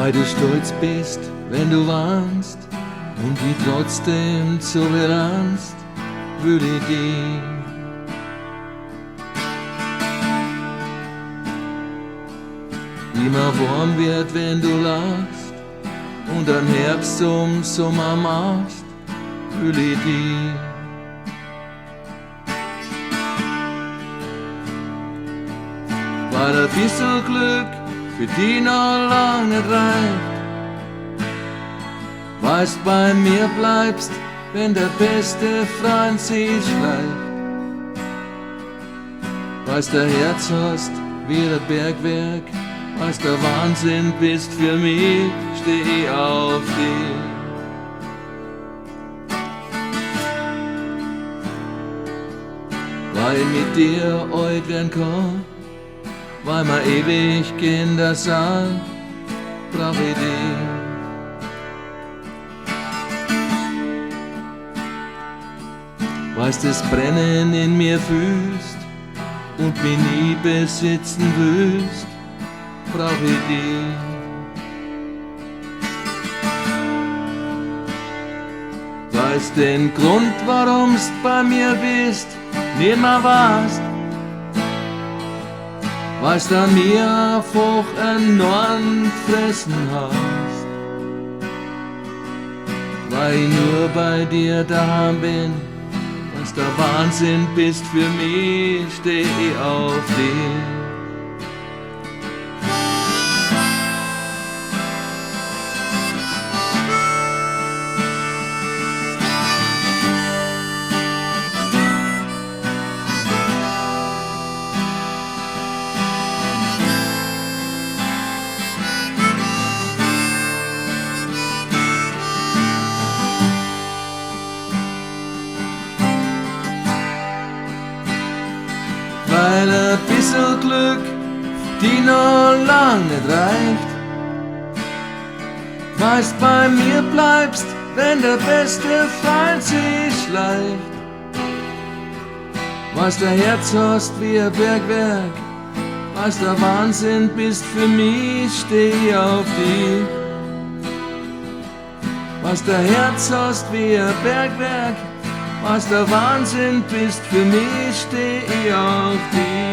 weil du stolz bist, wenn du warnst und wie trotzdem zuberanst, würde ich dich. Immer warm wird, wenn du lachst und den Herbst zum Sommer machst, fühle ich dich. Weil ein bisschen Glück für dich noch lang nicht reicht, weißt bei mir bleibst, wenn der beste Freund sich schleicht. Weißt der Herz hast wie der Bergwerk, weißt der Wahnsinn bist für mich, steh ich auf dich. Weil ich mit dir alt werden kann, weil wir ewig Kinder sind, brauch ich dich. Weißt das Brennen in mir fühlst und mich nie besitzen willst, brauch ich dich. Weißt den Grund, warum's bei mir bist, nicht mehr weißt, weißt an mir einfach enorm gefressen hast, weil ich nur bei dir daheim bin, was der Wahnsinn bist für mich, steh ich auf dich. Weil ein bisschen Glück die noch lang nicht reicht, weißt bei mir bleibst, wenn der beste Freund sich schleicht. Weißt der Herz hast wie ein Bergwerk, weißt der Wahnsinn bist für mich, steh ich auf dich. Weißt der Herz hast wie ein Bergwerk, was der Wahnsinn bist, für mich steh ich auf dich.